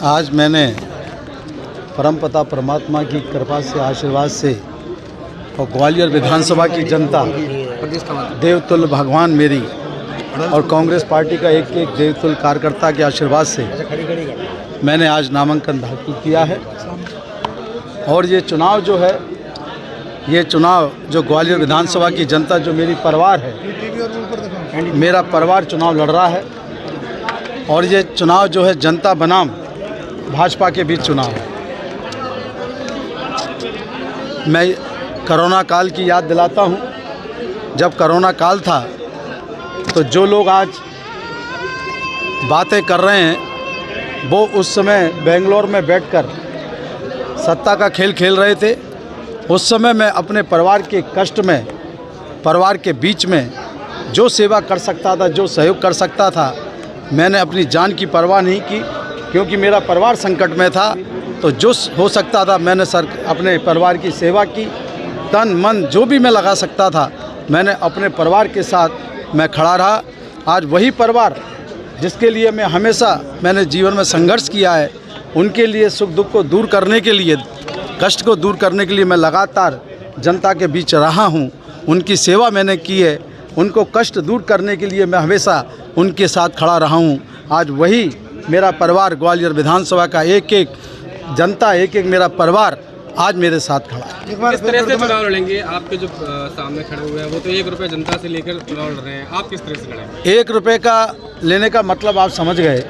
आज मैंने परमपिता परमात्मा की कृपा से, आशीर्वाद से और ग्वालियर विधानसभा की जनता, देवतुल्य भगवान मेरी और कांग्रेस पार्टी का एक एक देवतुल्य कार्यकर्ता के आशीर्वाद से मैंने आज नामांकन दाखिल किया है। और ये चुनाव जो है, ये चुनाव जो ग्वालियर विधानसभा की जनता, जो मेरी परिवार है, मेरा परिवार चुनाव लड़ रहा है। और ये चुनाव जो है जनता बनाम भाजपा के बीच चुनाव है। मैं कोरोना काल की याद दिलाता हूँ। जब कोरोना काल था तो जो लोग आज बातें कर रहे हैं वो उस समय बेंगलोर में बैठकर सत्ता का खेल खेल रहे थे। उस समय मैं अपने परिवार के कष्ट में, परिवार के बीच में जो सेवा कर सकता था, जो सहयोग कर सकता था, मैंने अपनी जान की परवाह नहीं की, क्योंकि मेरा परिवार संकट में था। तो जो हो सकता था मैंने अपने परिवार की सेवा की। तन मन जो भी मैं लगा सकता था मैंने अपने परिवार के साथ मैं खड़ा रहा। आज वही परिवार जिसके लिए मैं हमेशा मैंने जीवन में संघर्ष किया है, उनके लिए सुख दुख को दूर करने के लिए, कष्ट को दूर करने के लिए मैं लगातार जनता के बीच रहा हूँ। उनकी सेवा मैंने की है। उनको कष्ट दूर करने के लिए मैं हमेशा उनके साथ खड़ा रहा हूँ। आज वही मेरा परिवार, ग्वालियर विधानसभा का एक एक जनता, एक एक मेरा परिवार आज मेरे साथ खड़ा है। किस तरह से चुनाव लड़ेंगे? आपके जो सामने खड़े हुए हैं वो तो 1 रुपये जनता से लेकर चुनाव लड़ रहे हैं, आप किस तरह से लड़ेंगे? 1 रुपये का लेने का मतलब आप समझ गए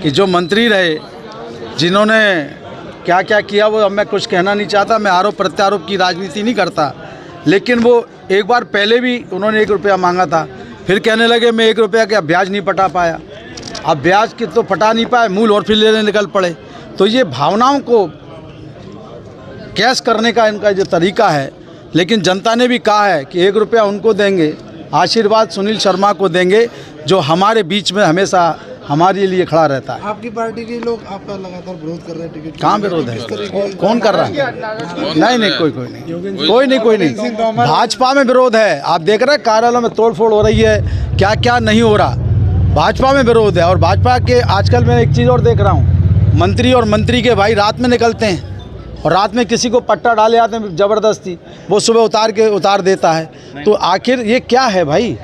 कि जो मंत्री रहे, जिन्होंने क्या क्या किया, वो अब मैं कुछ कहना नहीं चाहता। मैं आरोप प्रत्यारोप की राजनीति नहीं करता, लेकिन वो एक बार पहले भी उन्होंने 1 रुपया मांगा था। फिर कहने लगे मैं 1 रुपया का ब्याज नहीं पटा पाया। अब ब्याज की तो पटा नहीं पाए, मूल और फिर लेने निकल पड़े। तो ये भावनाओं को कैश करने का इनका जो तरीका है। लेकिन जनता ने भी कहा है कि 1 रुपया उनको देंगे, आशीर्वाद सुनील शर्मा को देंगे, जो हमारे बीच में हमेशा हमारे लिए खड़ा रहता है। आपकी पार्टी के लोग आपका लगातार विरोध कर रहे हैं टिकट? कहाँ विरोध है? कौन कर रहा है? नहीं, कोई नहीं। भाजपा में विरोध है। आप देख रहे हैं कार्यालयों में तोड़फोड़ हो रही है, क्या क्या नहीं हो रहा। भाजपा में विरोध है। और भाजपा के आजकल मैं एक चीज़ और देख रहा हूँ, मंत्री और मंत्री के भाई रात में निकलते हैं और रात में किसी को पट्टा डाले आते हैं ज़बरदस्ती, वो सुबह उतार देता है। तो आखिर ये क्या है भाई?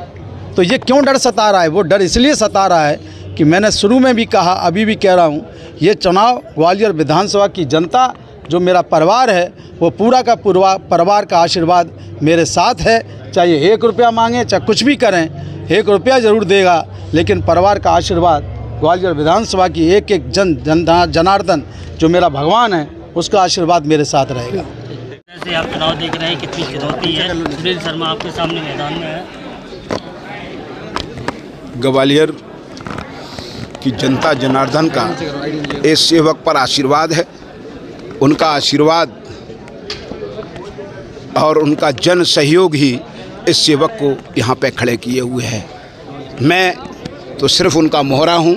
तो ये क्यों डर सता रहा है? वो डर इसलिए सता रहा है कि मैंने शुरू में भी कहा, अभी भी कह रहा हूँ, ये चुनाव ग्वालियर विधानसभा की जनता, जो मेरा परिवार है, वो पूरा का पूरा परिवार का आशीर्वाद मेरे साथ है। चाहे 1 रुपया मांगे, चाहे कुछ भी करें, 1 रुपया ज़रूर देगा, लेकिन परिवार का आशीर्वाद, ग्वालियर विधानसभा की एक एक जनार्दन जो मेरा भगवान है, उसका आशीर्वाद मेरे साथ रहेगा। जैसे आप चुनाव देख रहे हैं, कितनी चुनौती है। सुनील शर्मा आपके सामने मैदान में है। ग्वालियर की जनता जनार्दन का इस सेवक पर आशीर्वाद है। उनका आशीर्वाद और उनका जन सहयोग ही इस सेवक को यहाँ पे खड़े किए हुए है। मैं तो सिर्फ उनका मोहरा हूँ,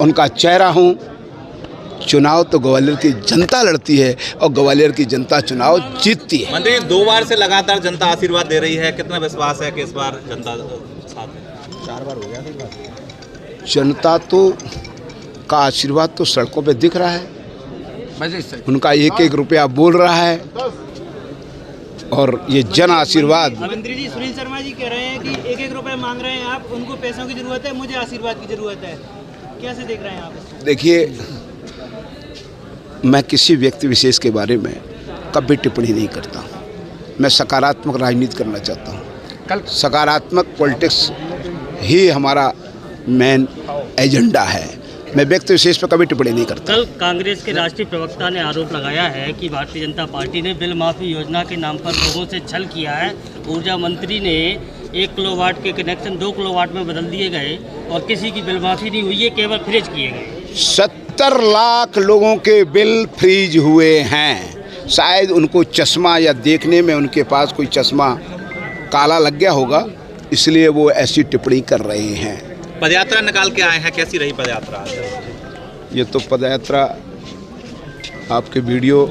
उनका चेहरा हूँ। चुनाव तो ग्वालियर की जनता लड़ती है और ग्वालियर की जनता चुनाव जीतती है। मंत्री 2 बार से लगातार जनता आशीर्वाद दे रही है, कितना विश्वास है कि इस बार जनता साथ है? 4 बार हो गया। जनता तो का आशीर्वाद तो सड़कों पे दिख रहा है। उनका 1-1 रुपया बोल रहा है और ये जन आशीर्वाद। मंत्री जी, सुनील शर्मा जी कह रहे हैं कि 1-1 रुपये मांग रहे हैं आप, उनको पैसों की जरूरत है, मुझे आशीर्वाद की जरूरत है। कैसे देख रहे हैं आप इसको? देखिए, मैं किसी व्यक्ति विशेष के बारे में कभी टिप्पणी नहीं करता हूँ। मैं सकारात्मक राजनीति करना चाहता हूँ। सकारात्मक पॉलिटिक्स ही हमारा मेन एजेंडा है। मैं व्यक्ति विशेष पर कभी टिप्पणी नहीं करता। कल कांग्रेस के राष्ट्रीय प्रवक्ता ने आरोप लगाया है कि भारतीय जनता पार्टी ने बिल माफ़ी योजना के नाम पर लोगों से छल किया है। ऊर्जा मंत्री ने 1 किलोवाट के कनेक्शन 2 किलोवाट में बदल दिए गए और किसी की बिल माफ़ी नहीं हुई है, केवल फ्रीज किए गए। 70 लाख लोगों के बिल फ्रीज हुए हैं। शायद उनको चश्मा या देखने में उनके पास कोई चश्मा काला लग गया होगा, इसलिए वो ऐसी टिप्पणी कर रहे हैं। पदयात्रा निकाल के आए हैं, कैसी रही पदयात्रा? ये तो पदयात्रा आपके वीडियो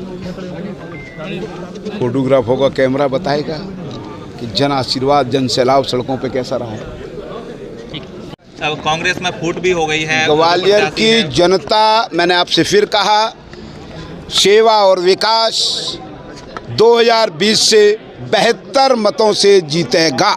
फोटोग्राफ होगा, कैमरा बताएगा कि जन आशीर्वाद, जन सैलाब सड़कों पे कैसा रहा है। अब कांग्रेस में फूट भी हो गई है। ग्वालियर की जनता, मैंने आपसे फिर कहा, सेवा और विकास 2020 से 72 मतों से जीतेगा।